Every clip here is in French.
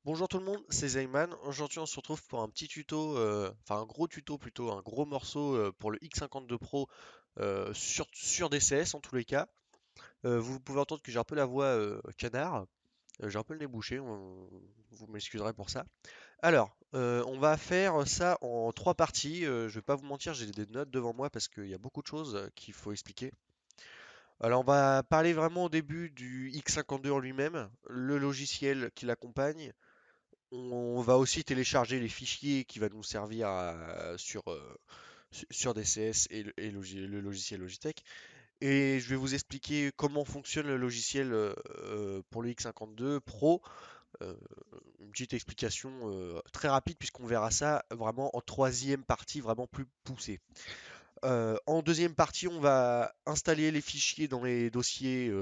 Bonjour tout le monde, c'est Zayman. Aujourd'hui, on se retrouve pour un petit tuto, enfin un gros tuto plutôt, un gros morceau pour le X52 Pro sur DCS en tous les cas. Vous pouvez entendre que j'ai un peu la voix canard, j'ai un peu le nez bouché, vous m'excuserez pour ça. Alors, on va faire ça en trois parties. Je vais pas vous mentir, j'ai des notes devant moi parce qu'il y a beaucoup de choses qu'il faut expliquer. Alors, on va parler vraiment au début du X52 en lui-même, le logiciel qui l'accompagne. On va aussi télécharger les fichiers qui va nous servir sur DCS et le logiciel Logitech. Et je vais vous expliquer comment fonctionne le logiciel pour le X52 Pro. Euh, une petite explication très rapide puisqu'on verra ça vraiment en troisième partie vraiment plus poussée. En deuxième partie, on va installer les fichiers dans les dossiers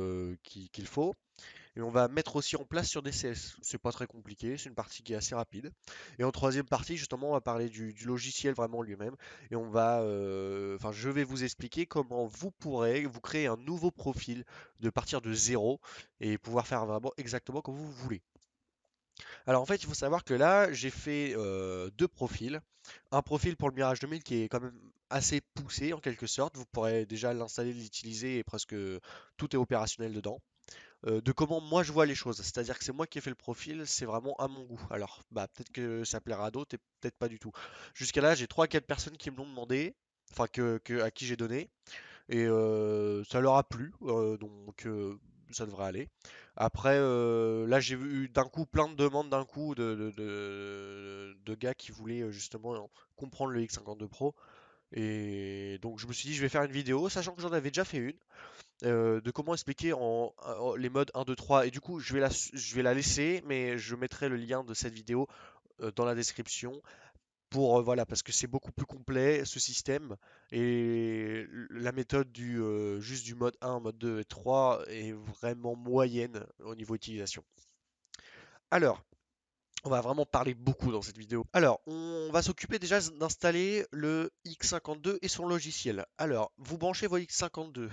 qu'il faut. Et on va mettre aussi en place sur DCS. C'est pas très compliqué, c'est une partie qui est assez rapide. Et en troisième partie, justement, on va parler du logiciel vraiment lui-même. Et enfin, je vais vous expliquer comment vous pourrez vous créer un nouveau profil de partir de zéro et pouvoir faire vraiment exactement comme vous voulez. Alors en fait, il faut savoir que là, j'ai fait deux profils. Un profil pour le Mirage 2000 qui est quand même assez poussé en quelque sorte. Vous pourrez déjà l'installer, l'utiliser et presque tout est opérationnel dedans de comment moi je vois les choses. C'est-à-dire que c'est moi qui ai fait le profil, c'est vraiment à mon goût. Alors, bah peut-être que ça plaira à d'autres et peut-être pas du tout. Jusqu'à là, j'ai trois quatre personnes qui me l'ont demandé, enfin à qui j'ai donné, et ça leur a plu, donc ça devrait aller. Après, là j'ai eu d'un coup plein de demandes d'un coup de gars qui voulaient justement comprendre le X52 Pro. Et donc je me suis dit je vais faire une vidéo, sachant que j'en avais déjà fait une de comment expliquer les modes 1, 2, 3. Et du coup, je vais la laisser, mais je mettrai le lien de cette vidéo dans la description pour, voilà, parce que c'est beaucoup plus complet ce système. Et la méthode juste du mode 1, mode 2 et 3 est vraiment moyenne au niveau utilisation. Alors, on va vraiment parler beaucoup dans cette vidéo. Alors, on va s'occuper déjà d'installer le X52 et son logiciel. Alors, vous branchez vos X52.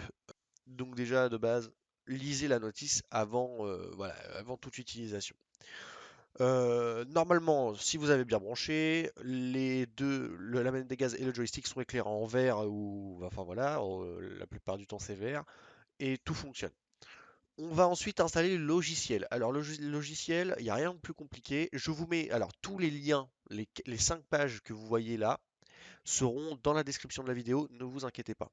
Donc déjà de base, lisez la notice avant, voilà, avant toute utilisation. Normalement, si vous avez bien branché, les deux, la manette des gaz et le joystick sont éclairés en vert ou, enfin voilà, la plupart du temps c'est vert et tout fonctionne. On va ensuite installer le logiciel. Alors le logiciel, il n'y a rien de plus compliqué. Je vous mets alors tous les liens, les 5 pages que vous voyez là seront dans la description de la vidéo, ne vous inquiétez pas.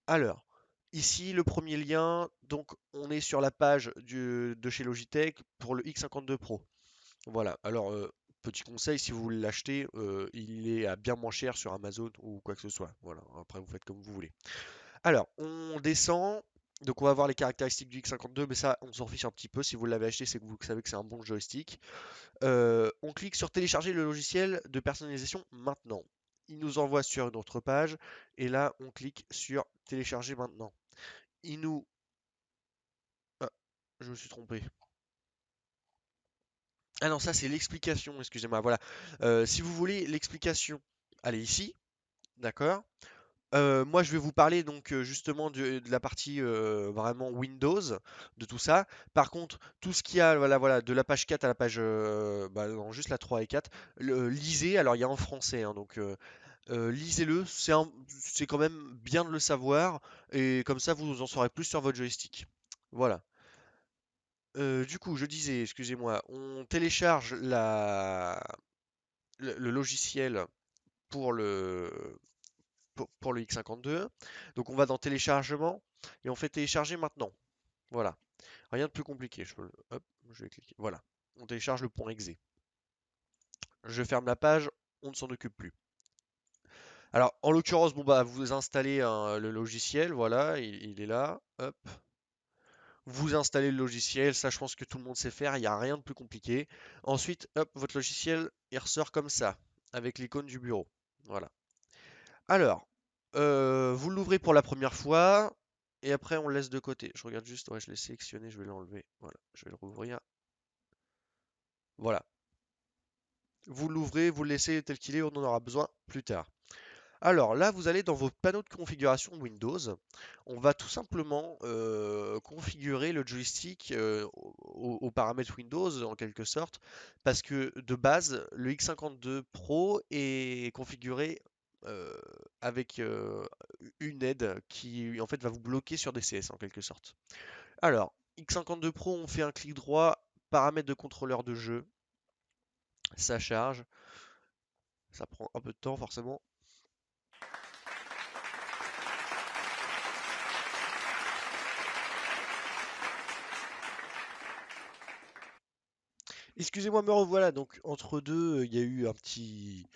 Alors, ici, le premier lien, donc on est sur la page de chez Logitech pour le X52 Pro. Voilà, alors petit conseil, si vous voulez l'acheter, il est à bien moins cher sur Amazon ou quoi que ce soit. Voilà, après vous faites comme vous voulez. Alors, on descend, donc on va voir les caractéristiques du X52, mais ça, on s'en fiche un petit peu. Si vous l'avez acheté, c'est que vous savez que c'est un bon joystick. On clique sur télécharger le logiciel de personnalisation maintenant. Il nous envoie sur une autre page, et là, on clique sur télécharger maintenant. Il nous... Ah, je me suis trompé. Ah non, ça c'est l'explication, excusez-moi. Voilà. Si vous voulez l'explication, allez ici, d'accord? Moi, je vais vous parler donc justement de la partie vraiment Windows, de tout ça. Par contre, tout ce qu'il y a, voilà, voilà, de la page 4 à la page, bah, non, juste la 3 et 4, lisez. Alors, il y a en français, hein, donc lisez-le. C'est quand même bien de le savoir, et comme ça, vous en saurez plus sur votre joystick. Voilà. Du coup, je disais, excusez-moi, on télécharge le logiciel pour pour le X52. Donc on va dans téléchargement et on fait télécharger maintenant. Voilà. Rien de plus compliqué. Hop, je vais cliquer. Voilà. On télécharge le point .exe. Je ferme la page, on ne s'en occupe plus. Alors, en l'occurrence, bon bah vous installez le logiciel, voilà, il est là. Hop. Vous installez le logiciel, ça je pense que tout le monde sait faire, il n'y a rien de plus compliqué. Ensuite, hop, votre logiciel, il ressort comme ça, avec l'icône du bureau. Voilà. Alors, vous l'ouvrez pour la première fois, et après on le laisse de côté. Je regarde juste, ouais, je l'ai sélectionné, je vais l'enlever. Voilà, je vais le rouvrir. Voilà. Vous l'ouvrez, vous le laissez tel qu'il est, on en aura besoin plus tard. Alors là, vous allez dans vos panneaux de configuration Windows. On va tout simplement configurer le joystick aux paramètres Windows en quelque sorte, parce que de base, le X52 Pro est configuré euh, avec une aide qui en fait va vous bloquer sur DCS en quelque sorte. Alors, X52 Pro, on fait un clic droit, paramètres de contrôleur de jeu, ça charge, ça prend un peu de temps forcément. Excusez-moi, me revoilà. Donc, entre deux, il y a eu un petit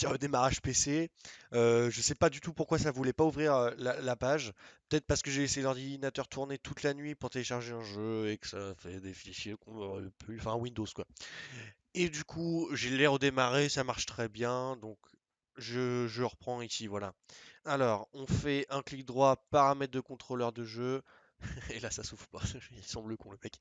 redémarrage PC. Je sais pas du tout pourquoi ça voulait pas ouvrir la page. Peut-être parce que j'ai laissé l'ordinateur tourner toute la nuit pour télécharger un jeu et que ça fait des fichiers qu'on aurait pu. Enfin, Windows quoi. Et du coup, j'ai les redémarré, ça marche très bien. Donc, je reprends ici, voilà. Alors, on fait un clic droit, paramètres de contrôleur de jeu. Et là, ça s'ouvre pas. Il semble con le mec.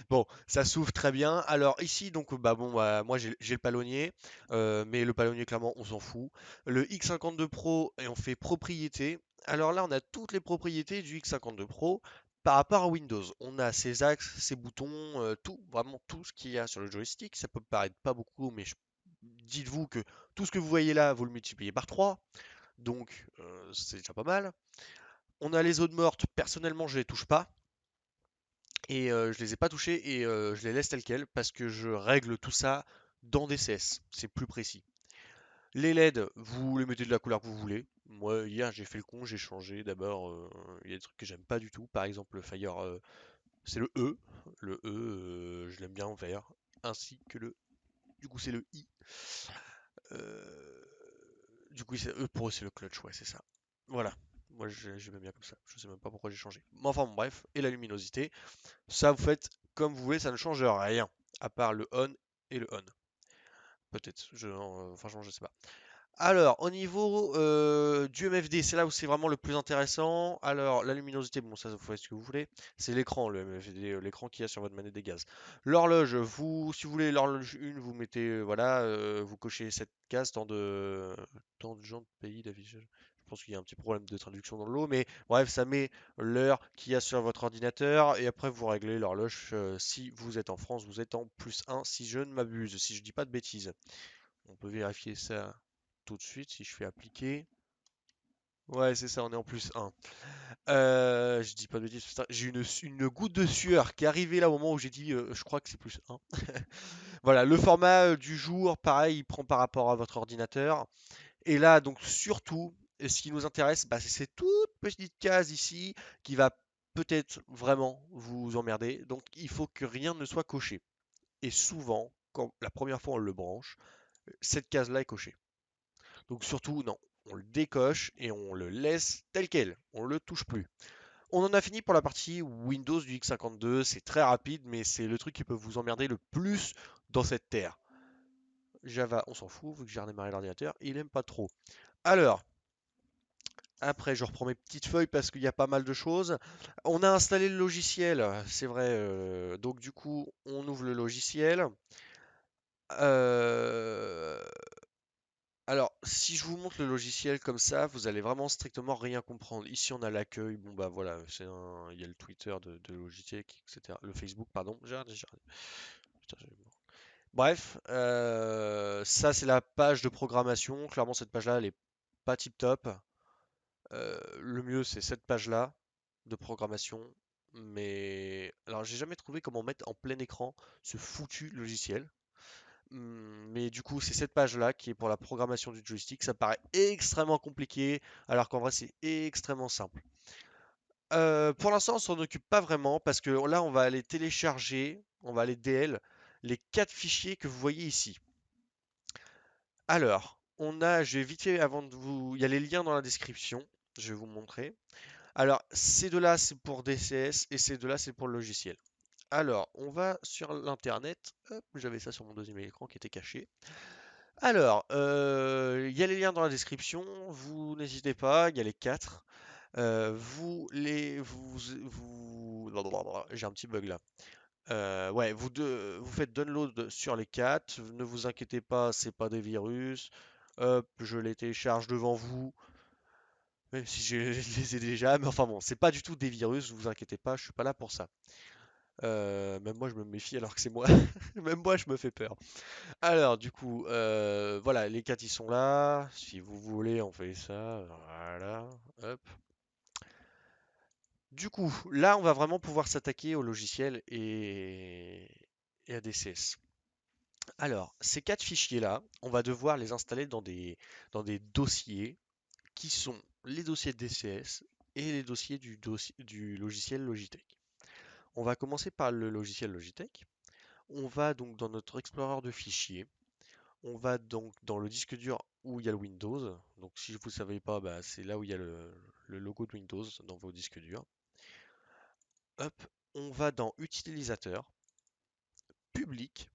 Bon, ça s'ouvre très bien. Alors ici, donc, bah bon, bah, moi j'ai le palonnier, mais le palonnier, clairement, on s'en fout. Le X52 Pro, et on fait propriété. Alors là, on a toutes les propriétés du X52 Pro par rapport à Windows. On a ses axes, ses boutons, tout, vraiment tout ce qu'il y a sur le joystick. Ça peut paraître pas beaucoup, mais dites-vous que tout ce que vous voyez là, vous le multipliez par 3. Donc, c'est déjà pas mal. On a les zones mortes. Personnellement, je les touche pas. Et je les ai pas touchés et je les laisse telles quelles parce que je règle tout ça dans DCS, c'est plus précis. Les LED, vous les mettez de la couleur que vous voulez. Moi, hier, j'ai fait le con, j'ai changé. D'abord, il y a des trucs que j'aime pas du tout. Par exemple, le Fire, c'est le E. Le E, je l'aime bien en vert. Ainsi que le. Du coup, c'est le I. Euh, Du coup, c'est E pour eux, c'est le clutch, ouais, c'est ça. Voilà. Moi, j'aime bien comme ça. Je sais même pas pourquoi j'ai changé. Mais enfin, bon, bref. Et la luminosité. Ça, vous faites comme vous voulez, ça ne change rien, à part le on et le on. Peut-être, franchement, je sais pas. Alors, au niveau du MFD, c'est là où c'est vraiment le plus intéressant. Alors, la luminosité, bon, ça, vous faites ce que vous voulez. C'est l'écran, le MFD, l'écran qu'il y a sur votre manette des gaz. L'horloge, si vous voulez l'horloge 1, vous mettez, voilà, vous cochez cette case, tant de gens de pays d'affichage. Je pense qu'il y a un petit problème de traduction dans le lot, mais bref, ça met l'heure qu'il y a sur votre ordinateur, et après, vous réglez l'horloge. Si vous êtes en France, vous êtes en +1, si je ne m'abuse, si je dis pas de bêtises. On peut vérifier ça tout de suite si je fais appliquer. Ouais, c'est ça, on est en +1. Je dis pas de bêtises, putain, j'ai une goutte de sueur qui est arrivée là au moment où j'ai dit je crois que c'est +1. Voilà, le format du jour, pareil, il prend par rapport à votre ordinateur. Et là, donc surtout, ce qui nous intéresse, bah, c'est cette toute petite case ici qui va peut-être vraiment vous emmerder. Donc il faut que rien ne soit coché. Et souvent, quand la première fois on le branche, cette case-là est cochée. Donc surtout, non, on le décoche et on le laisse tel quel, on le touche plus. On en a fini pour la partie Windows du X52, c'est très rapide, mais c'est le truc qui peut vous emmerder le plus dans cette terre. Java, on s'en fout, vu que j'ai redémarré l'ordinateur, il aime pas trop. Alors, après, je reprends mes petites feuilles parce qu'il y a pas mal de choses. On a installé le logiciel, c'est vrai. Donc du coup, on ouvre le logiciel. Euh, Alors, si je vous montre le logiciel comme ça, vous allez vraiment strictement rien comprendre. Ici, on a l'accueil. Bon, bah voilà, il y a le Twitter de Logitech, etc. Le Facebook, pardon. Putain, bref, ça, c'est la page de programmation. Clairement, cette page-là, elle est pas tip-top. Le mieux, c'est cette page-là de programmation. Mais alors, j'ai jamais trouvé comment mettre en plein écran ce foutu logiciel. Mais du coup, c'est cette page-là qui est pour la programmation du joystick. Ça paraît extrêmement compliqué, alors qu'en vrai, c'est extrêmement simple. Pour l'instant, on s'en occupe pas vraiment parce que là, on va aller télécharger, on va aller DL les 4 fichiers que vous voyez ici. Alors, je vais vite fait avant de vous, il y a les liens dans la description. Je vais vous montrer. Alors, ces deux-là, c'est pour DCS et ces deux-là, c'est pour le logiciel. Alors, on va sur l'internet. Hop, j'avais ça sur mon deuxième écran qui était caché. Alors, il y a les liens dans la description, vous n'hésitez pas, il y a les 4. J'ai un petit bug là. Ouais, vous faites download sur les 4. Ne vous inquiétez pas, c'est pas des virus. Hop, je les télécharge devant vous. même si je les ai déjà, mais enfin bon, c'est pas du tout des virus, vous inquiétez pas, je suis pas là pour ça. Même moi je me méfie alors que c'est moi. Même moi je me fais peur. Alors du coup, voilà, les 4 ils sont là. Si vous voulez, on fait ça. Voilà. Hop. Du coup, là, on va vraiment pouvoir s'attaquer au logiciel et à des CS. Alors, ces 4 fichiers-là, on va devoir les installer dans des dossiers qui sont les dossiers de DCS et les dossiers du logiciel Logitech. On va commencer par le logiciel Logitech. On va donc dans notre explorateur de fichiers. On va donc dans le disque dur où il y a le Windows. Donc si vous ne savez pas, bah, c'est là où il y a le logo de Windows dans vos disques durs. Hop, on va dans Utilisateur, Public.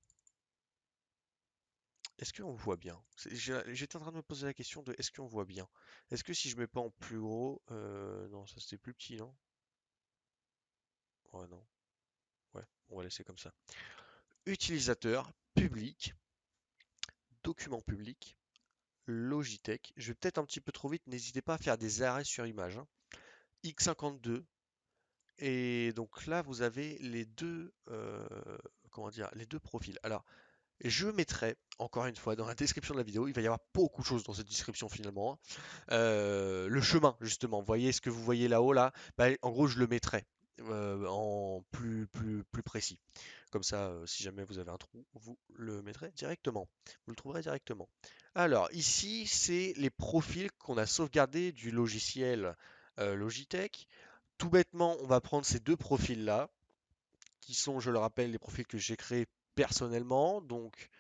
Est-ce qu'on voit bien? J'étais en train de me poser la question de est-ce qu'on voit bien? Est-ce que si je mets pas en plus gros, non, ça c'était plus petit, non? Ouais, non. Ouais, on va laisser comme ça. Utilisateur, public, document public, Logitech. Je vais peut-être un petit peu trop vite, n'hésitez pas à faire des arrêts sur image, hein. X52. Et donc là, vous avez les deux, comment dire, les deux profils. Alors, je mettrai, encore une fois, dans la description de la vidéo, il va y avoir beaucoup de choses dans cette description finalement, hein. Le chemin, justement, vous voyez ce que vous voyez là-haut, là, bah, en gros, je le mettrai en plus précis. Comme ça, si jamais vous avez un trou, vous le mettrez directement. Vous le trouverez directement. Alors, ici, c'est les profils qu'on a sauvegardés du logiciel Logitech. Tout bêtement, on va prendre ces deux profils-là, qui sont, je le rappelle, les profils que j'ai créés personnellement. Donc,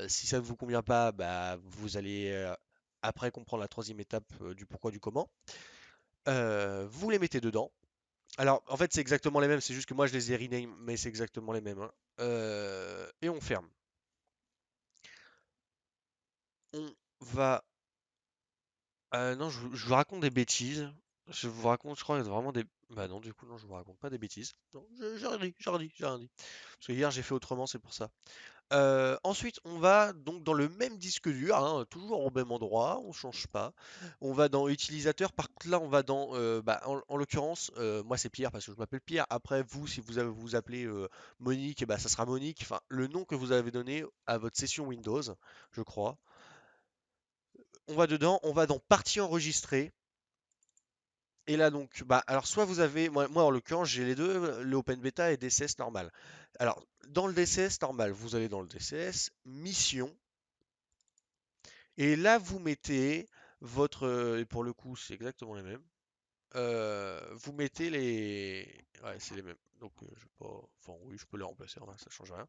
si ça ne vous convient pas, bah, vous allez après comprendre la troisième étape du pourquoi du comment. Vous les mettez dedans. Alors, en fait, c'est exactement les mêmes, c'est juste que moi je les ai rename, mais c'est exactement les mêmes, hein. Et on ferme. On va. Non, je vous raconte des bêtises. Je vous raconte, je crois, vraiment des. Bah non, du coup, non, je vous raconte pas des bêtises. Non, j'ai rien dit, j'ai rien dit, j'ai rien dit. Parce que hier j'ai fait autrement, c'est pour ça. Ensuite, on va donc dans le même disque dur, hein, toujours au même endroit, on change pas. On va dans utilisateur, par contre là on va dans, bah, en l'occurrence, moi c'est Pierre parce que je m'appelle Pierre. Après vous, si vous appelez Monique, et bah, ça sera Monique. Enfin, le nom que vous avez donné à votre session Windows, je crois. On va dedans, on va dans partie enregistrée. Et là donc, bah alors soit vous avez, moi en l'occurrence j'ai les deux, le Open Beta et DCS normal. Alors dans le DCS normal, vous allez dans le DCS, mission. Et là, vous mettez votre, et pour le coup, c'est exactement les mêmes. Vous mettez les, ouais, c'est les mêmes. Donc, je vais pas, enfin oui, je peux les remplacer, hein, ça change rien.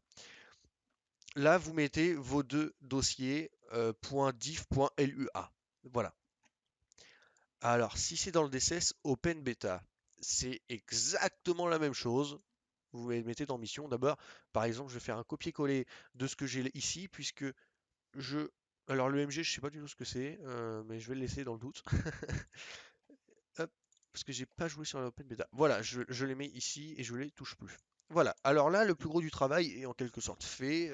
Là, vous mettez vos deux dossiers .diff.lua. Voilà. Alors, si c'est dans le DCS Open Beta, c'est exactement la même chose. Vous les mettez dans mission. D'abord, par exemple, je vais faire un copier-coller de ce que j'ai ici, puisque je. Alors, l'EMG, je sais pas du tout ce que c'est, mais je vais le laisser dans le doute. Hop, parce que j'ai pas joué sur la Open Beta. Voilà, je les mets ici et je les touche plus. Voilà, alors là, le plus gros du travail est en quelque sorte fait.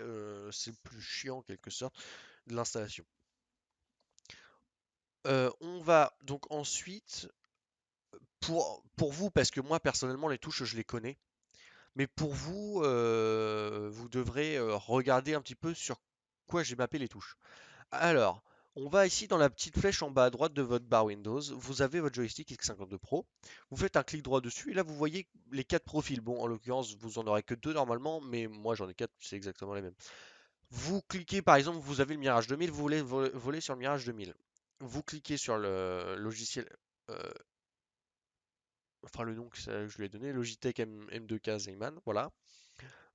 C'est le plus chiant en quelque sorte de l'installation. On va donc ensuite, pour vous, parce que moi personnellement, les touches, je les connais. Mais pour vous, vous devrez regarder un petit peu sur quoi j'ai mappé les touches. Alors, on va ici dans la petite flèche en bas à droite de votre barre Windows. Vous avez votre joystick X52 Pro. Vous faites un clic droit dessus et là vous voyez les quatre profils. Bon, en l'occurrence, vous en aurez que deux normalement, mais moi j'en ai quatre, c'est exactement les mêmes. Vous cliquez par exemple, vous avez le Mirage 2000, vous voulez voler sur le Mirage 2000. Vous cliquez sur le logiciel, euh, enfin le nom que je lui ai donné, Logitech M2K Zeyman, voilà.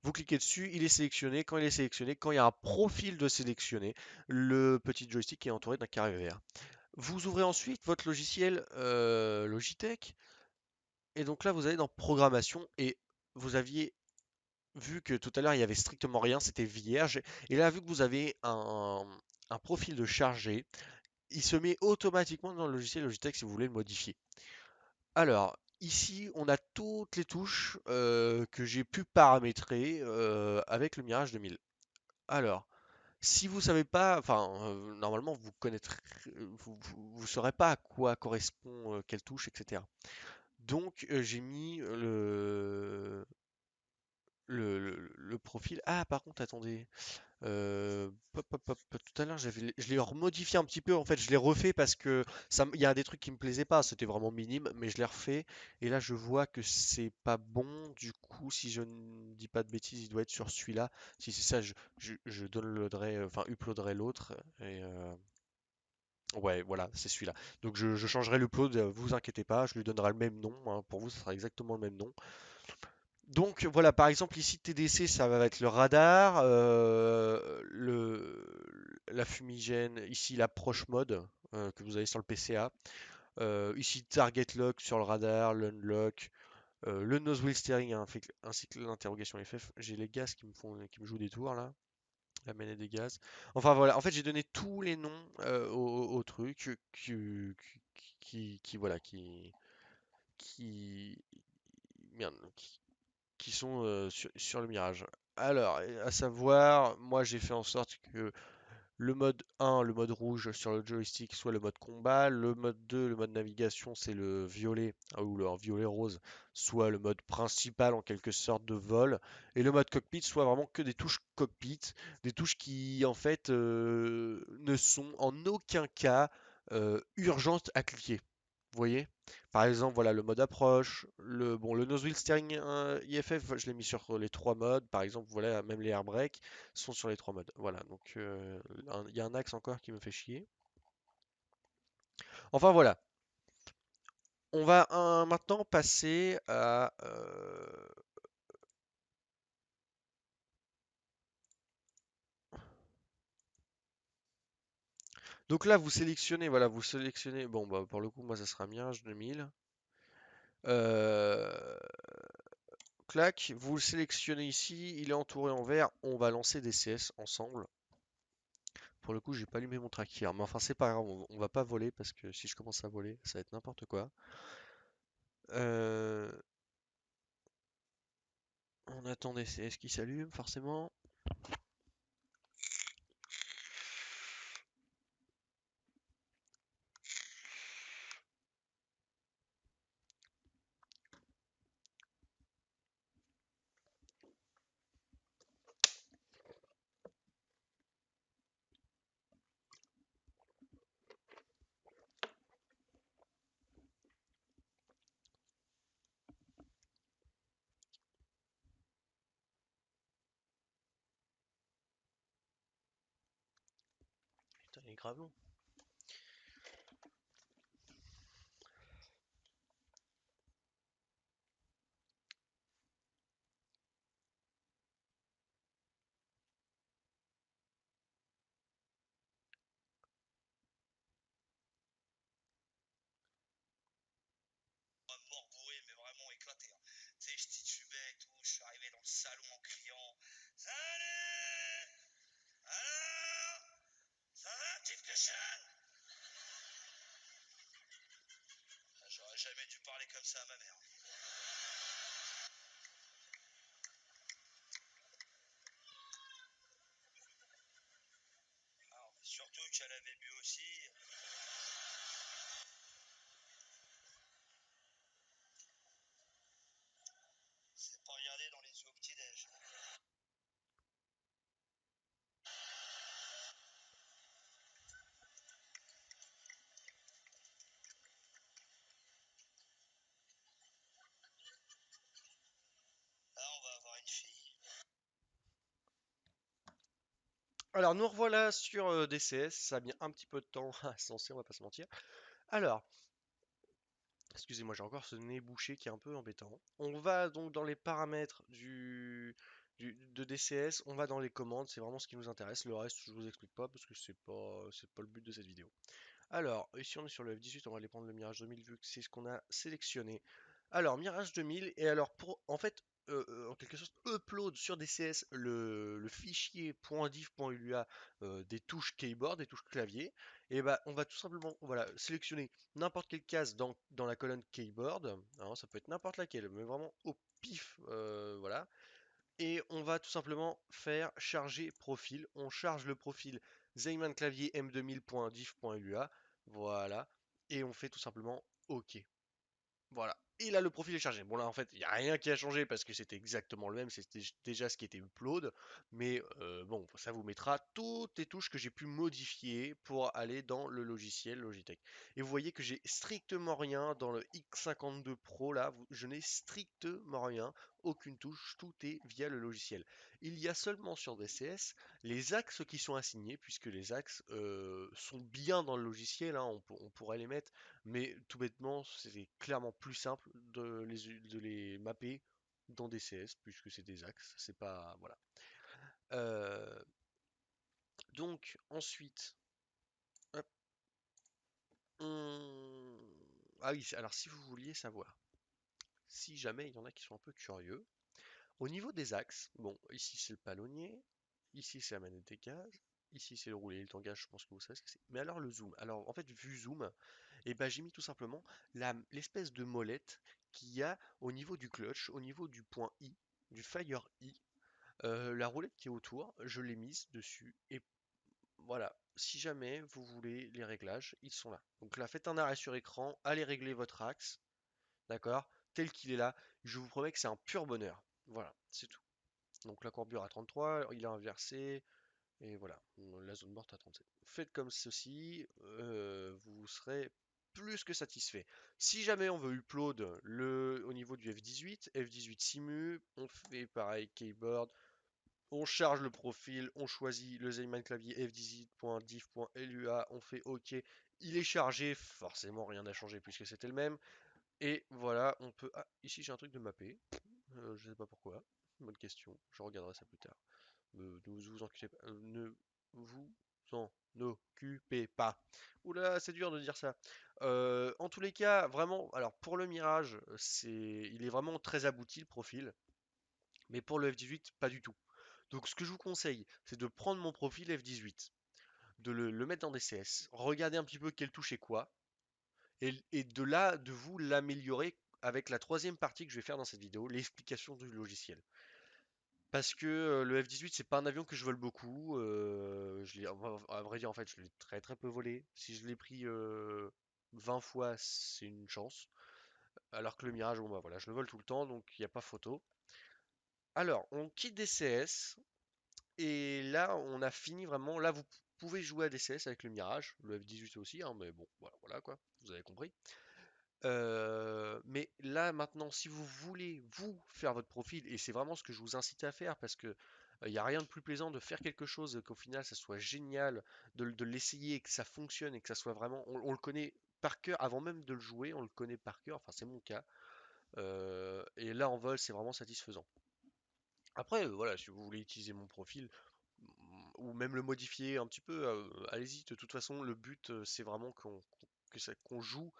Vous cliquez dessus, il est sélectionné. Quand il est sélectionné, quand il y a un profil de sélectionné, le petit joystick est entouré d'un carré vert. Vous ouvrez ensuite votre logiciel Logitech. Et donc là, vous allez dans Programmation. Et vous aviez vu que tout à l'heure, il n'y avait strictement rien, c'était vierge. Et là, vu que vous avez un profil de chargé, il se met automatiquement dans le logiciel Logitech si vous voulez le modifier. Alors, ici, on a toutes les touches que j'ai pu paramétrer avec le Mirage 2000. Alors, Si vous savez pas, enfin, normalement vous connaîtrez, vous saurez pas à quoi correspond quelle touche, etc. Donc j'ai mis le profil. Ah, par contre, attendez. Tout à l'heure, je l'ai remodifié un petit peu. En fait, je l'ai refait parce que il y a des trucs qui me plaisaient pas. C'était vraiment minime, mais je l'ai refait. Et là, je vois que c'est pas bon. Du coup, si je ne dis pas de bêtises, il doit être sur celui-là. Si c'est ça, je downloaderai, enfin, uploaderai l'autre. Et ouais, voilà, c'est celui-là. Donc, je changerai l'upload. Vous inquiétez pas, je lui donnerai le même nom, hein. Pour vous, ce sera exactement le même nom. Donc voilà, par exemple ici TDC, ça va être le radar, la fumigène, ici l'approche mode que vous avez sur le PCA, ici target lock sur le radar, l'unlock, le nose wheel steering ainsi que l'interrogation FF. J'ai les gaz qui me jouent des tours là, la manette des gaz. Enfin voilà, en fait j'ai donné tous les noms au truc voilà qui merde, qui sont sur le Mirage. Alors, à savoir, moi j'ai fait en sorte que le mode 1, le mode rouge sur le joystick, soit le mode combat, le mode 2, le mode navigation, c'est le violet, ou le violet rose, soit le mode principal en quelque sorte de vol, et le mode cockpit soit vraiment que des touches cockpit, des touches qui en fait ne sont en aucun cas urgentes à cliquer. Vous voyez? Par exemple, voilà le mode approche, le nose wheel steering IFF, je l'ai mis sur les trois modes. Par exemple, voilà, même les air brakes sont sur les trois modes. Voilà, donc il y a un axe encore qui me fait chier. Enfin voilà, on va maintenant passer à. Donc là, vous sélectionnez, voilà, vous sélectionnez. Bon, bah pour le coup, moi, ça sera Mirage 2000. Euh, Clac, vous le sélectionnez ici, il est entouré en vert. On va lancer des CS ensemble. Pour le coup, j'ai pas allumé mon tracker, mais enfin, c'est pas grave, on va pas voler parce que si je commence à voler, ça va être n'importe quoi. Euh, on attend des CS qui s'allument, forcément. Putain, il est grave long. Mort bourré, mais vraiment éclaté, hein. Tu sais, je titubais et tout, je suis arrivé dans le salon en criant Salut. Alors, ça va, petite cochonne? J'aurais jamais dû parler comme ça à ma mère. Alors, surtout qu'elle avait bu aussi. C'est pas regarder dans les yeux au petit-déj. Là, on va avoir une fille. Alors, nous revoilà sur DCS. Ça a mis un petit peu de temps à se lancer, on va pas se mentir. Alors, excusez-moi, j'ai encore ce nez bouché qui est un peu embêtant. On va donc dans les paramètres de DCS, on va dans les commandes, c'est vraiment ce qui nous intéresse. Le reste, je vous explique pas parce que c'est pas le but de cette vidéo. Alors, ici on est sur le F18, on va aller prendre le Mirage 2000 vu que c'est ce qu'on a sélectionné. Alors, Mirage 2000, et alors pour en fait, en quelque sorte, upload sur DCS le fichier .div.lua des touches keyboard, des touches clavier, et bah on va tout simplement voilà, sélectionner n'importe quelle case dans la colonne keyboard, hein, ça peut être n'importe laquelle, mais vraiment au pif, voilà. Et on va tout simplement faire charger profil. On charge le profil Zeyman Clavier m2000.diff.lua. Voilà. Et on fait tout simplement OK. Voilà. Et là, le profil est chargé. Bon, là, en fait, il n'y a rien qui a changé parce que c'était exactement le même. C'était déjà ce qui était upload. Mais bon, ça vous mettra toutes les touches que j'ai pu modifier pour aller dans le logiciel Logitech. Et vous voyez que j'ai strictement rien dans le X52 Pro. Là, je n'ai strictement rien. Aucune touche. Tout est via le logiciel. Il y a seulement sur DCS les axes qui sont assignés, puisque les axes sont bien dans le logiciel. Hein, on pourrait les mettre. Mais tout bêtement, c'est clairement plus simple de les mapper dans des CS, puisque c'est des axes, c'est pas... Voilà. Euh, donc, ensuite, hop, on... Ah oui, alors si vous vouliez savoir, si jamais il y en a qui sont un peu curieux, au niveau des axes, bon, ici c'est le palonnier, ici c'est la manette des gaz, ici c'est le roulé et le tangage, je pense que vous savez ce que c'est. Mais alors le zoom, alors en fait, vu zoom, et ben, j'ai mis tout simplement l'espèce de molette qu'il y a au niveau du clutch, au niveau du point I, du Fire I. La roulette qui est autour, je l'ai mise dessus. Et voilà, si jamais vous voulez les réglages, ils sont là. Donc là, faites un arrêt sur écran, allez régler votre axe, d'accord? Tel qu'il est là. Je vous promets que c'est un pur bonheur. Voilà, c'est tout. Donc la courbure à 33, il est inversé, et voilà, la zone morte à 37. Faites comme ceci, vous serez plus que satisfait. Si jamais on veut upload au niveau du F18, F18 Simu, on fait pareil, keyboard, on charge le profil, on choisit le Zeyman clavier f18.diff.lua, on fait OK, il est chargé, forcément rien n'a changé puisque c'était le même. Et voilà, on peut... Ah, ici j'ai un truc de mapper, je sais pas pourquoi, bonne question, je regarderai ça plus tard. Ne vous occupez pas. Ne vous en occupez pas. Oula, c'est dur de dire ça. En tous les cas, vraiment, alors pour le Mirage, il est vraiment très abouti le profil, mais pour le F18, pas du tout. Donc ce que je vous conseille, c'est de prendre mon profil F18, de le mettre dans des CS, regarder un petit peu quelle touche est quoi, et de là, de vous l'améliorer avec la troisième partie que je vais faire dans cette vidéo, l'explication du logiciel. Parce que le F-18, c'est pas un avion que je vole beaucoup. À vrai dire, en fait, je l'ai très très peu volé. Si je l'ai pris 20 fois, c'est une chance. Alors que le Mirage, bon bah voilà, je le vole tout le temps, donc il n'y a pas photo. Alors, on quitte des CS, et là, on a fini vraiment. Là, vous pouvez jouer à des CS avec le Mirage, le F-18 aussi, hein, mais bon, voilà, voilà quoi, vous avez compris. Mais là maintenant, si vous voulez vous faire votre profil, et c'est vraiment ce que je vous incite à faire, parce que il n'y a rien de plus plaisant de faire quelque chose qu'au final ça soit génial, de l'essayer et que ça fonctionne et que ça soit vraiment, on le connaît par cœur avant même de le jouer, on le connaît par cœur, enfin c'est mon cas. Et là en vol c'est vraiment satisfaisant. Après voilà, si vous voulez utiliser mon profil ou même le modifier un petit peu, allez-y. De toute façon, le but c'est vraiment qu'on joue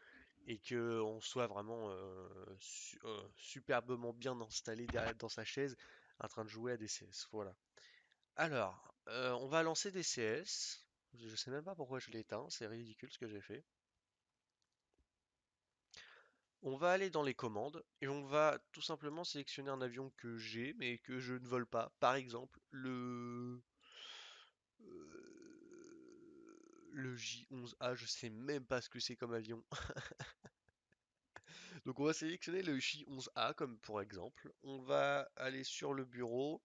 et qu'on soit vraiment superbement bien installé derrière dans sa chaise en train de jouer à des CS. Voilà. Alors, on va lancer des CS. Je sais même pas pourquoi je l'ai éteint, c'est ridicule ce que j'ai fait. On va aller dans les commandes et on va tout simplement sélectionner un avion que j'ai mais que je ne vole pas. Par exemple, le J11A, je sais même pas ce que c'est comme avion. Donc on va sélectionner le J11A comme pour exemple. On va aller sur le bureau.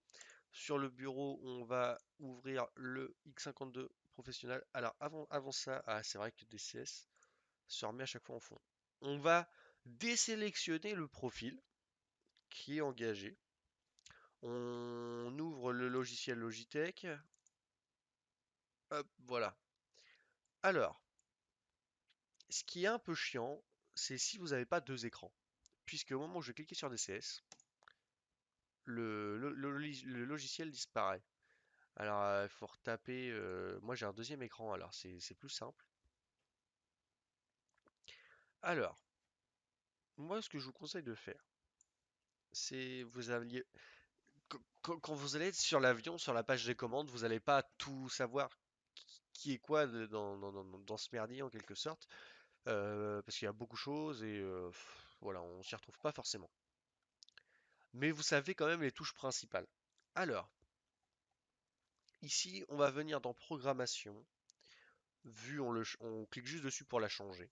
Sur le bureau, on va ouvrir le X52 professionnel. Alors avant ça, ah, c'est vrai que DCS se remet à chaque fois en fond. On va désélectionner le profil qui est engagé. On ouvre le logiciel Logitech. Hop, voilà. Alors, ce qui est un peu chiant, c'est si vous n'avez pas deux écrans. Puisque au moment où je vais cliquer sur DCS, le logiciel disparaît. Alors, il faut retaper. Moi, j'ai un deuxième écran, alors c'est plus simple. Alors, moi, ce que je vous conseille de faire, c'est vous alliez quand vous allez être sur l'avion, sur la page des commandes, vous n'allez pas tout savoir qui est quoi dans ce merdier en quelque sorte, parce qu'il y a beaucoup de choses et voilà, on s'y retrouve pas forcément. Mais vous savez quand même les touches principales. Alors, ici, on va venir dans programmation. Vue, on clique juste dessus pour la changer.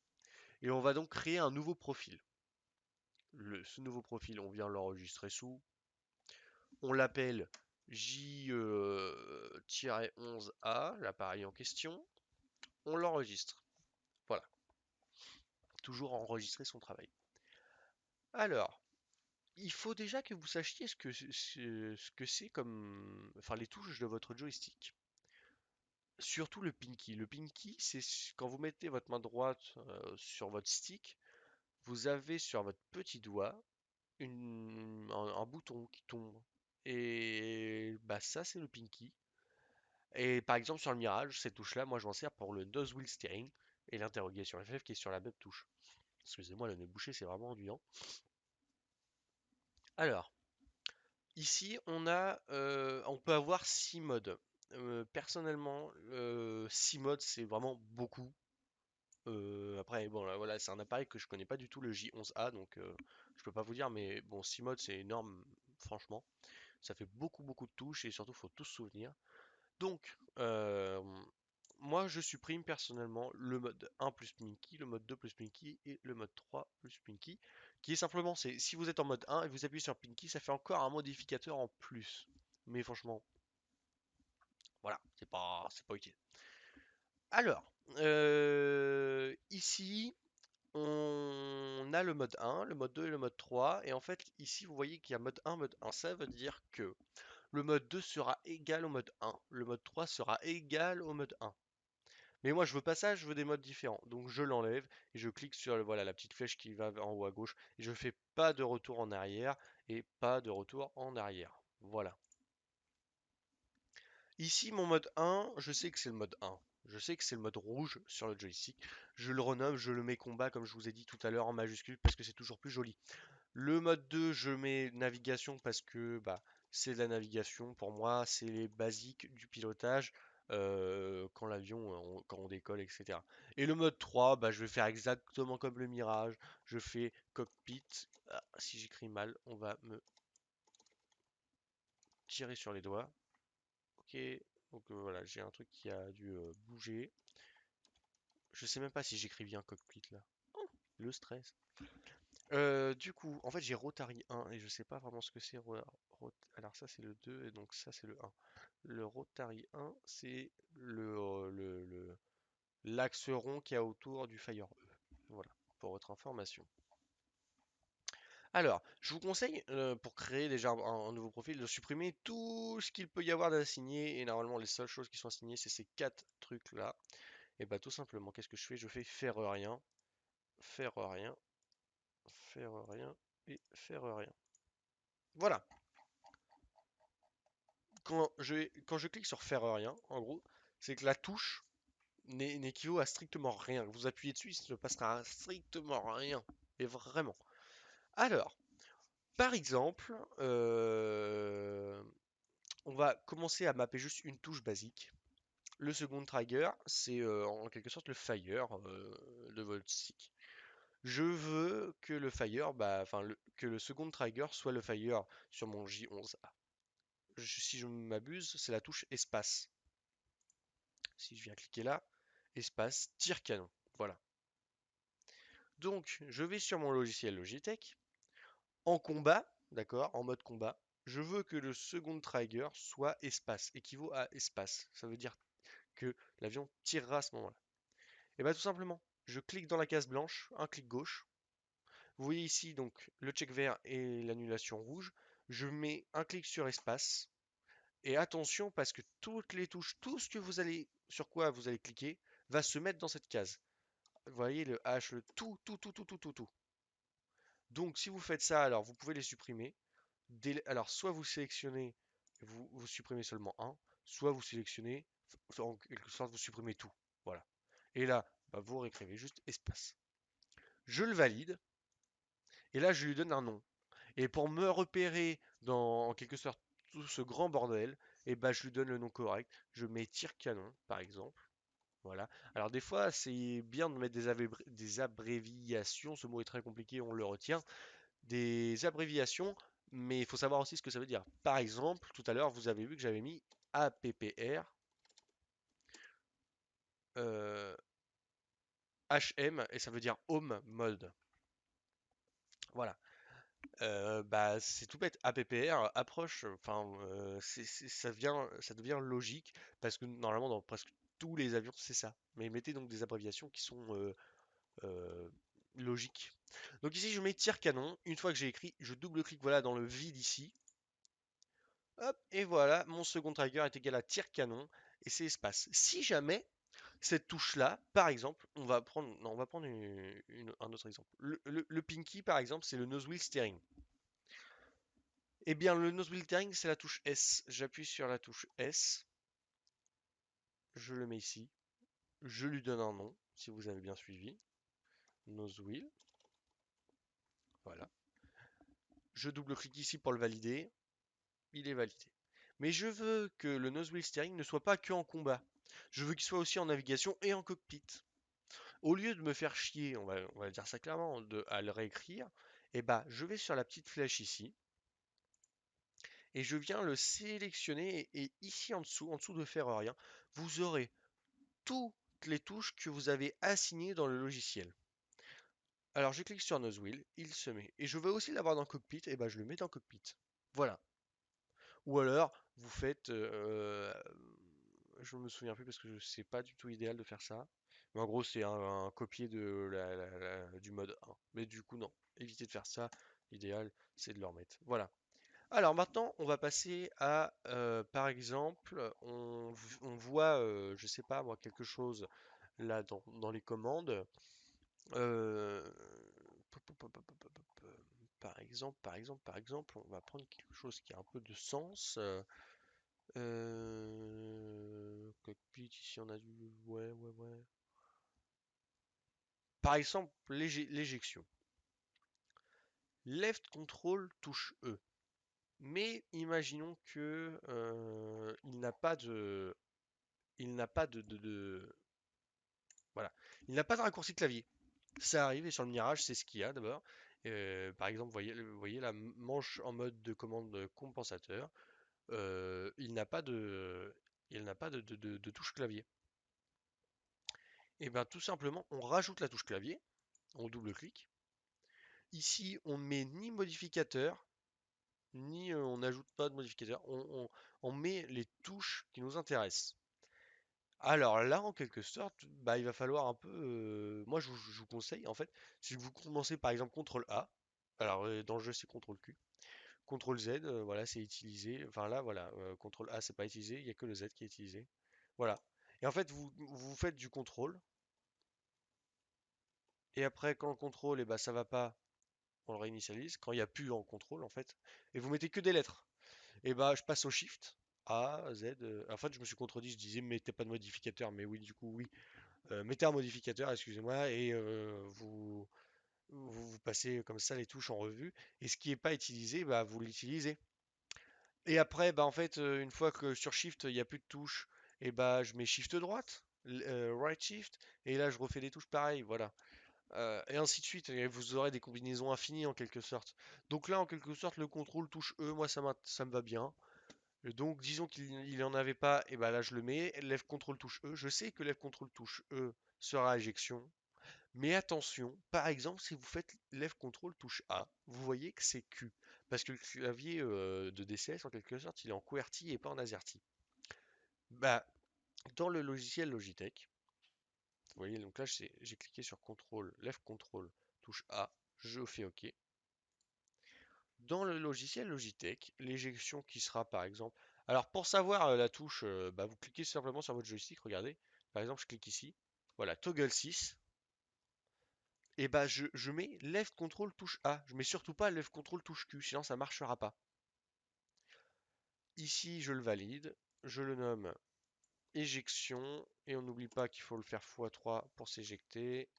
Et on va donc créer un nouveau profil. Ce nouveau profil, on vient l'enregistrer sous. On l'appelle J-11A, l'appareil en question. On l'enregistre. Voilà, toujours enregistrer son travail. Alors, il faut déjà que vous sachiez ce que c'est comme, enfin, les touches de votre joystick. Surtout le pinky. Le pinky, c'est quand vous mettez votre main droite sur votre stick, vous avez sur votre petit doigt un bouton qui tombe. Et bah ça, c'est le pinky. Et par exemple, sur le Mirage, cette touche-là, moi je m'en sers pour le nose wheel steering et l'interrogation FF qui est sur la même touche. Excusez-moi, le nez bouché, c'est vraiment ennuyant. Alors, ici, on peut avoir 6 modes. Personnellement, 6 modes, c'est vraiment beaucoup. Après, bon, là, voilà, c'est un appareil que je connais pas du tout, le J11A, donc je peux pas vous dire, mais bon, 6 modes, c'est énorme, franchement. Ça fait beaucoup, beaucoup de touches et surtout, faut tous se souvenir. Donc, moi, je supprime personnellement le mode 1 plus Pinky, le mode 2 plus Pinky et le mode 3 plus Pinky, qui est simplement, c'est si vous êtes en mode 1 et vous appuyez sur Pinky, ça fait encore un modificateur en plus. Mais franchement, voilà, c'est pas utile. Alors, ici, on a le mode 1, le mode 2 et le mode 3. Et en fait, ici, vous voyez qu'il y a mode 1, mode 1. Ça veut dire que le mode 2 sera égal au mode 1. Le mode 3 sera égal au mode 1. Mais moi, je veux pas ça, je veux des modes différents. Donc, je l'enlève et je clique sur voilà, la petite flèche qui va en haut à gauche. Et je fais pas de retour en arrière et pas de retour en arrière. Voilà. Ici, mon mode 1, je sais que c'est le mode 1. Je sais que c'est le mode rouge sur le joystick. Je le renomme, je le mets combat comme je vous ai dit tout à l'heure en majuscule parce que c'est toujours plus joli. Le mode 2, je mets navigation parce que bah, c'est de la navigation. Pour moi, c'est les basiques du pilotage quand l'avion, quand on décolle, etc. Et le mode 3, bah, je vais faire exactement comme le Mirage. Je fais cockpit. Ah, si j'écris mal, on va me tirer sur les doigts. Ok, donc voilà, j'ai un truc qui a dû bouger. Je sais même pas si j'écris bien cockpit là. Oh, le stress. Du coup, en fait, j'ai Rotary 1 et je sais pas vraiment ce que c'est. Alors ça, c'est le 2 et donc ça, c'est le 1. Le Rotary 1, c'est l'axe rond qu'il y a autour du Fire E. Voilà, pour votre information. Alors, je vous conseille, pour créer déjà un nouveau profil, de supprimer tout ce qu'il peut y avoir d'assigné. Et normalement, les seules choses qui sont assignées, c'est ces quatre trucs-là. Et bah, tout simplement, qu'est-ce que je fais? Je fais faire rien, faire rien, faire rien et faire rien. Voilà. Quand je clique sur faire rien, en gros, c'est que la touche n'équivaut à strictement rien. Vous appuyez dessus, il ne se passera strictement rien. Et vraiment. Alors, par exemple, on va commencer à mapper juste une touche basique. Le second trigger, c'est en quelque sorte le fire de votre stick. Je veux que le fire, bah, enfin, que le second trigger soit le fire sur mon J11A. Si je ne m'abuse, c'est la touche espace. Si je viens cliquer là, espace, tir canon. Voilà. Donc, je vais sur mon logiciel Logitech. En combat, d'accord, en mode combat, je veux que le second trigger soit espace, équivaut à espace. Ça veut dire que l'avion tirera à ce moment-là. Et bien tout simplement, je clique dans la case blanche, un clic gauche. Vous voyez ici donc le check vert et l'annulation rouge. Je mets un clic sur espace. Et attention parce que toutes les touches, tout ce que vous allez, sur quoi vous allez cliquer, va se mettre dans cette case. Vous voyez le H, le tout, tout, tout, tout, tout, tout, tout. Donc si vous faites ça, alors vous pouvez les supprimer. Alors soit vous sélectionnez, vous supprimez seulement un, soit vous sélectionnez, en quelque sorte vous supprimez tout. Voilà. Et là, bah, vous réécrivez juste espace. Je le valide, et là je lui donne un nom. Et pour me repérer dans en quelque sorte tout ce grand bordel, et bah, je lui donne le nom correct. Je mets tir canon, par exemple. Voilà. Alors des fois, c'est bien de mettre des abréviations. Ce mot est très compliqué, on le retient. Des abréviations mais il faut savoir aussi ce que ça veut dire. Par exemple, tout à l'heure, vous avez vu que j'avais mis APPR euh, HM et ça veut dire Home Mode. Voilà. Bah, c'est tout bête. APPR, approche, enfin, ça devient logique parce que normalement dans presque tous les avions c'est ça. Mais mettez donc des abréviations qui sont euh, logiques. Donc ici je mets tir canon. Une fois que j'ai écrit, je double-clique voilà dans le vide ici. Hop, et voilà, mon second trigger est égal à tir canon et c'est espace. Si jamais cette touche-là, par exemple, on va prendre, non, on va prendre un autre exemple. Le pinky, par exemple, c'est le nose wheel steering. Eh bien, le nose wheel steering, c'est la touche S. J'appuie sur la touche S, je le mets ici, je lui donne un nom, si vous avez bien suivi. Nose wheel, voilà. Je double-clique ici pour le valider, il est validé. Mais je veux que le nose wheel steering ne soit pas que en combat. Je veux qu'il soit aussi en navigation et en cockpit. Au lieu de me faire chier, on va dire ça clairement, à le réécrire, eh ben, je vais sur la petite flèche ici et je viens le sélectionner et ici en dessous de faire rien, vous aurez toutes les touches que vous avez assignées dans le logiciel. Alors je clique sur Nose Wheel, il se met. Et je veux aussi l'avoir dans Cockpit, et ben je le mets dans Cockpit. Voilà. Ou alors vous faites, je me souviens plus parce que c'est pas du tout idéal de faire ça. Mais en gros c'est un copier de du mode 1. Mais du coup non, évitez de faire ça. L'idéal c'est de le remettre. Voilà. Alors maintenant, on va passer à, par exemple, on voit, je sais pas moi, quelque chose là dans les commandes. Euh, par exemple, on va prendre quelque chose qui a un peu de sens. Cockpit, ici on a du, ouais, ouais, ouais. Par exemple, l'éjection. Left control touche E. Mais imaginons que il n'a pas voilà, il n'a pas de raccourci clavier. Ça arrive et sur le Mirage, c'est ce qu'il y a d'abord. Par exemple, vous voyez la manche en mode de commande compensateur. Il n'a pas de touche clavier. Et bien tout simplement, on rajoute la touche clavier, on double-clique. Ici, on ne met ni modificateur, ni on n'ajoute pas de modificateur. On met les touches qui nous intéressent. Alors là, en quelque sorte, bah, il va falloir un peu. Moi, je vous conseille, en fait, si vous commencez par exemple CTRL A, alors dans le jeu c'est CTRL Q, CTRL Z, voilà, c'est utilisé. Enfin là, voilà, CTRL A c'est pas utilisé, il n'y a que le Z qui est utilisé. Voilà. Et en fait, vous faites du contrôle, et après, quand le contrôle, et bah, ça va pas, on le réinitialise. Quand il n'y a plus en contrôle, en fait, et vous mettez que des lettres. Et bah, je passe au Shift, A, Z. En fait, je me suis contredit, je disais, mettez pas de modificateur, mais oui, du coup, oui. Mettez un modificateur, excusez-moi, et vous passez comme ça les touches en revue. Et ce qui n'est pas utilisé, bah, vous l'utilisez. Et après, bah, en fait, une fois que sur Shift, il n'y a plus de touches, et bah, je mets Shift droite, Right Shift, et là, je refais des touches pareilles, voilà. Et ainsi de suite. Et vous aurez des combinaisons infinies en quelque sorte. Donc là, en quelque sorte, le contrôle touche E, moi, ça me va bien. Donc, disons qu'il en avait pas, et bah là, je le mets. Left control touche E. Je sais que left control touche E sera éjection. Mais attention, par exemple, si vous faites left control touche A, vous voyez que c'est Q. Parce que le clavier de DCS, en quelque sorte, il est en QWERTY et pas en AZERTY. Bah, dans le logiciel Logitech, vous voyez, donc là, j'ai cliqué sur contrôle, left control touche A, je fais OK. Dans le logiciel Logitech, l'éjection qui sera par exemple. Alors pour savoir la touche, bah, vous cliquez simplement sur votre joystick, regardez. Par exemple, je clique ici. Voilà, toggle 6. Et bah je mets left control touche A. Je mets surtout pas left control touche Q, sinon ça marchera pas. Ici, je le valide. Je le nomme éjection. Et on n'oublie pas qu'il faut le faire x3 pour s'éjecter.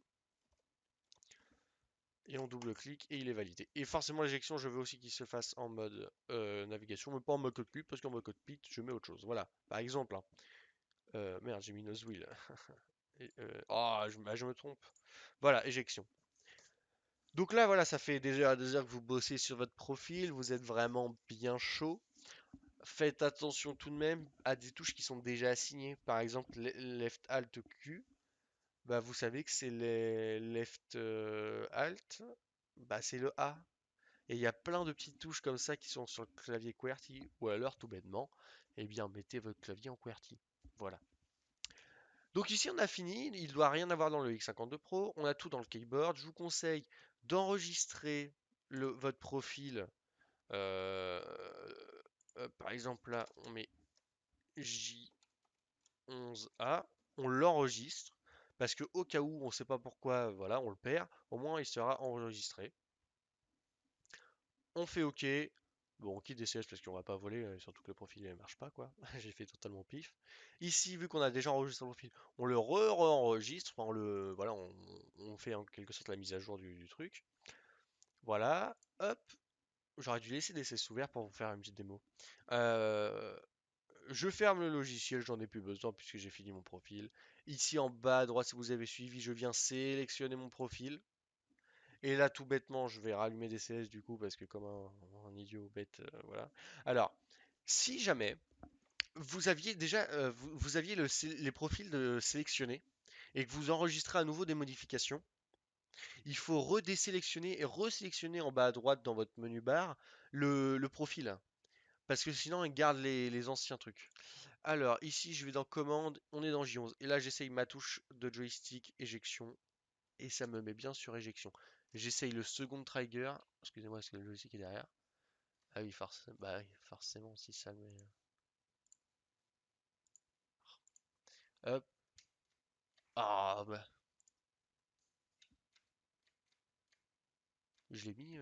Et on double-clique et il est validé. Et forcément l'éjection, je veux aussi qu'il se fasse en mode navigation, mais pas en mode cockpit, parce qu'en mode cockpit, je mets autre chose. Voilà, par exemple, hein. Merde, j'ai mis nose wheel. Oh, je me trompe. Voilà, éjection. Donc là, voilà, ça fait déjà 2 heures que vous bossez sur votre profil, vous êtes vraiment bien chaud. Faites attention tout de même à des touches qui sont déjà assignées. Par exemple, Left Alt Q, bah vous savez que c'est les Left Alt, bah c'est le A. Et il y a plein de petites touches comme ça qui sont sur le clavier QWERTY. Ou alors, tout bêtement, eh bien, mettez votre clavier en QWERTY. Voilà. Donc ici, on a fini. Il ne doit rien avoir dans le X52 Pro. On a tout dans le keyboard. Je vous conseille d'enregistrer votre profil. euh, Par exemple, là, on met J11A. On l'enregistre. Parce que au cas où on ne sait pas pourquoi, voilà, on le perd, au moins il sera enregistré. On fait OK. Bon, on quitte DCS parce qu'on va pas voler, surtout que le profil ne marche pas, quoi. J'ai fait totalement pif. Ici, vu qu'on a déjà enregistré le profil, on le re-enregistre. Enfin, voilà, on fait en quelque sorte la mise à jour du truc. Voilà, hop. J'aurais dû laisser DCS ouvert pour vous faire une petite démo. Euh, je ferme le logiciel, j'en ai plus besoin puisque j'ai fini mon profil. Ici en bas à droite, si vous avez suivi, je viens sélectionner mon profil. Et là, tout bêtement, je vais rallumer des CS du coup, parce que comme un idiot bête, voilà. Alors, si jamais vous aviez déjà, vous aviez les profils sélectionnés et que vous enregistrez à nouveau des modifications, il faut redésélectionner et resélectionner en bas à droite dans votre menu bar le profil, parce que sinon il garde les anciens trucs. Alors, ici, je vais dans commande, on est dans J11, et là, j'essaye ma touche de joystick éjection et ça me met bien sur éjection. J'essaye le second trigger. Excusez-moi, parce que le joystick est derrière. Ah oui, bah oui, forcément, si ça le met. Hop. Ah, bah. Je l'ai mis.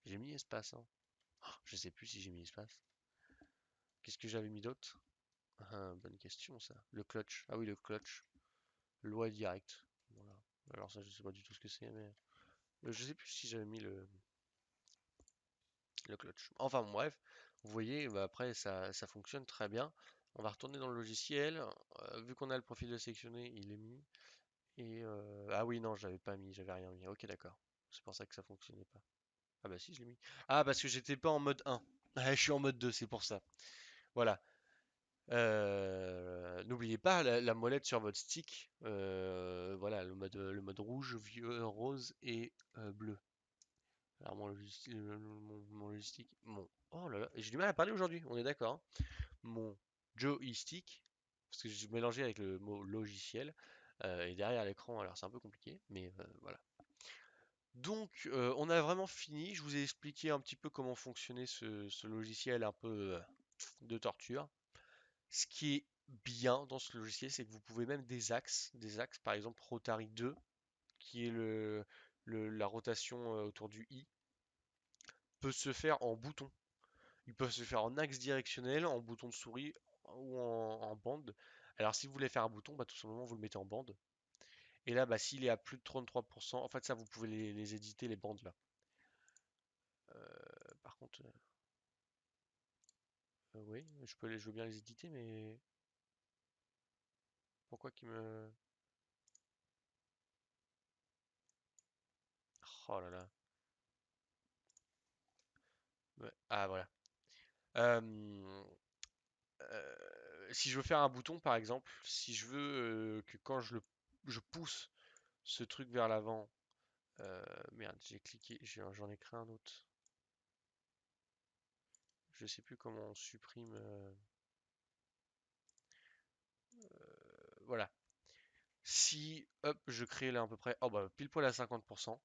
J'ai mis espace, hein. Je sais plus si j'ai mis espace. Qu'est-ce que j'avais mis d'autre? Ah, bonne question, ça. Le clutch. Ah oui, le clutch. Loi direct. Voilà. Alors, ça, je sais pas du tout ce que c'est, mais. Je sais plus si j'avais mis le clutch. Enfin bon, bref, vous voyez, bah, après ça fonctionne très bien. On va retourner dans le logiciel. Vu qu'on a le profil de sélectionné, il est mis. Et ah oui, non, j'avais pas mis, j'avais rien mis. Ok, d'accord. C'est pour ça que ça fonctionnait pas. Ah bah si, je l'ai mis. Ah, parce que j'étais pas en mode 1. Ah, je suis en mode 2, c'est pour ça. Voilà. N'oubliez pas la molette sur votre stick. Voilà, le mode rouge, vieux, rose et bleu. Alors mon logistique, mon logistique, oh là là, j'ai du mal à parler aujourd'hui, on est d'accord, hein. Mon joystick, parce que j'ai mélangé avec le mot logiciel, et derrière l'écran, alors c'est un peu compliqué, mais voilà. Donc on a vraiment fini, je vous ai expliqué un petit peu comment fonctionnait ce logiciel un peu de torture. Ce qui est bien dans ce logiciel, c'est que vous pouvez même des axes par exemple Rotary 2, qui est la rotation autour du i, peut se faire en bouton. Ils peuvent se faire en axe directionnel, en bouton de souris ou en bande. Alors si vous voulez faire un bouton, bah, tout simplement vous le mettez en bande. Et là, bah, s'il est à plus de 33%, en fait ça vous pouvez les éditer, les bandes là. Par contre, oui, je veux bien les éditer, mais pourquoi qu'ils me... Oh là là. Ouais, ah voilà. Euh, Si je veux faire un bouton par exemple, si je veux que quand je pousse ce truc vers l'avant, merde, j'ai cliqué, j'en ai créé un autre. Je sais plus comment on supprime. Voilà. Si, hop, je crée là à peu près, oh bah pile poil à 50%.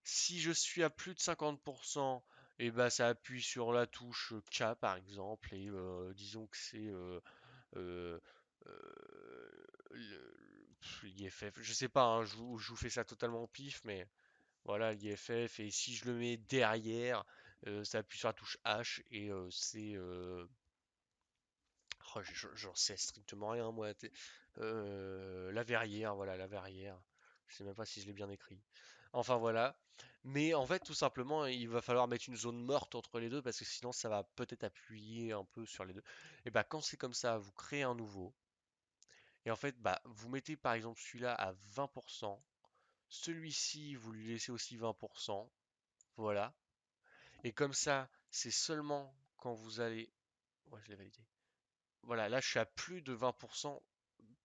Si je suis à plus de 50%, et bah ça appuie sur la touche K par exemple, et disons que c'est euh, euh, l'IFF. Je sais pas, hein, je vous fais ça totalement au pif, mais voilà l'IFF. Et si je le mets derrière, ça appuie sur la touche H et c'est oh, j'en sais strictement rien, moi. La verrière, voilà, la verrière. Je sais même pas si je l'ai bien écrit. Enfin, voilà. Mais en fait, tout simplement, il va falloir mettre une zone morte entre les deux parce que sinon, ça va peut-être appuyer un peu sur les deux. Et bah, quand c'est comme ça, vous créez un nouveau. Et en fait, bah, vous mettez par exemple celui-là à 20%. Celui-ci, vous lui laissez aussi 20%. Voilà. Et comme ça, c'est seulement quand vous allez... Ouais, je l'ai validé. Voilà, là, je suis à plus de 20%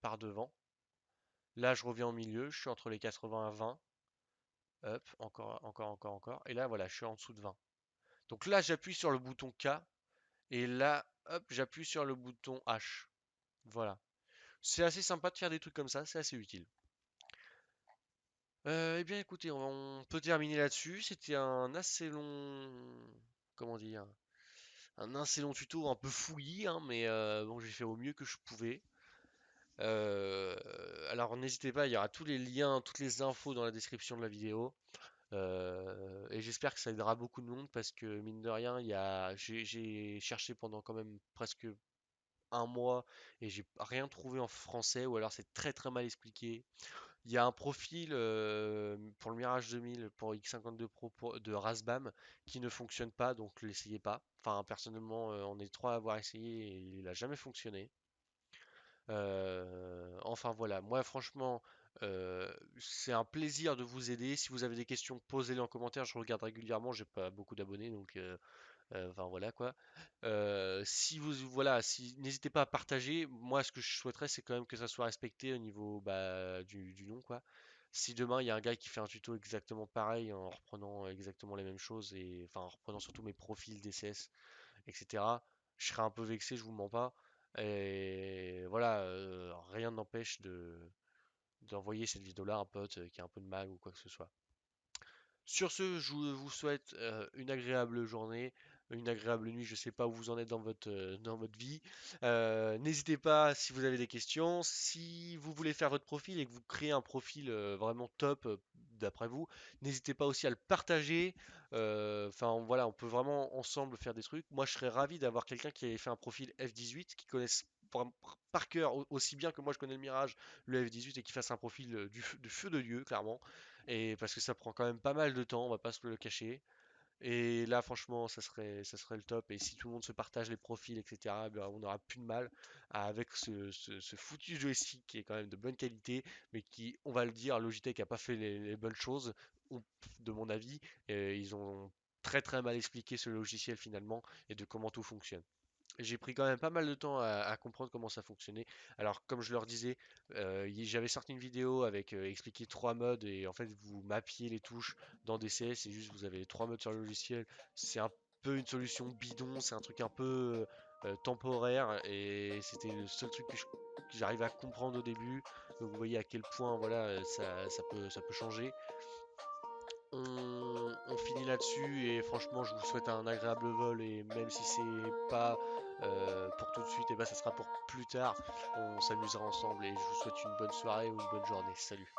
par devant. Là, je reviens au milieu, je suis entre les 80 et 20. Hop, encore, encore, encore, encore. Et là, voilà, je suis en dessous de 20. Donc là, j'appuie sur le bouton K. Et là, hop, j'appuie sur le bouton H. Voilà. C'est assez sympa de faire des trucs comme ça, c'est assez utile. Eh bien, écoutez, on peut terminer là-dessus. C'était un assez long... Comment dire? Un assez long tuto, un peu fouillis, hein, mais bon, j'ai fait au mieux que je pouvais. Euh, alors n'hésitez pas, il y aura tous les liens, toutes les infos dans la description de la vidéo. Et j'espère que ça aidera beaucoup de monde parce que mine de rien, j'ai cherché pendant quand même presque un mois et j'ai rien trouvé en français ou alors c'est très très mal expliqué. Il y a un profil pour le Mirage 2000 pour X52 Pro de Razbam qui ne fonctionne pas, donc l'essayez pas. Enfin personnellement, on est trois à avoir essayé et il a jamais fonctionné. Enfin voilà, moi franchement, c'est un plaisir de vous aider. Si vous avez des questions, posez-les en commentaire. Je regarde régulièrement, j'ai pas beaucoup d'abonnés, donc enfin voilà quoi. Si vous voilà, si n'hésitez pas à partager. Moi, ce que je souhaiterais, c'est quand même que ça soit respecté au niveau bah, du nom quoi. Si demain il y a un gars qui fait un tuto exactement pareil en reprenant exactement les mêmes choses et enfin en reprenant surtout mes profils DCS, etc. Je serais un peu vexé, je vous mens pas. Et voilà, rien n'empêche d'envoyer cette vidéo-là à un pote qui a un peu de mag ou quoi que ce soit. Sur ce, je vous souhaite une agréable journée, une agréable nuit. Je ne sais pas où vous en êtes dans votre vie. N'hésitez pas si vous avez des questions. Si vous voulez faire votre profil et que vous créez un profil vraiment top d'après vous, n'hésitez pas aussi à le partager. Enfin voilà, on peut vraiment ensemble faire des trucs. Moi, je serais ravi d'avoir quelqu'un qui ait fait un profil F18, qui connaisse par cœur aussi bien que moi je connais le Mirage, le F18 et qui fasse un profil de feu de Dieu, clairement. Et parce que ça prend quand même pas mal de temps, on va pas se le cacher. Et là, franchement, ça serait le top. Et si tout le monde se partage les profils, etc., ben, on n'aura plus de mal avec ce foutu joystick qui est quand même de bonne qualité, mais qui, on va le dire, Logitech a pas fait les bonnes choses, ou- de mon avis. Et ils ont très très mal expliqué ce logiciel finalement et de comment tout fonctionne. J'ai pris quand même pas mal de temps à comprendre comment ça fonctionnait. Alors, comme je leur disais, j'avais sorti une vidéo avec expliqué trois modes et en fait, vous mappiez les touches dans DCS et juste vous avez les trois modes sur le logiciel. C'est un peu une solution bidon, c'est un truc un peu temporaire et c'était le seul truc que j'arrivais à comprendre au début. Donc, vous voyez à quel point voilà, ça peut changer. On finit là-dessus et franchement je vous souhaite un agréable vol et même si c'est pas pour tout de suite et bah ça sera pour plus tard. On s'amusera ensemble et je vous souhaite une bonne soirée ou une bonne journée. Salut.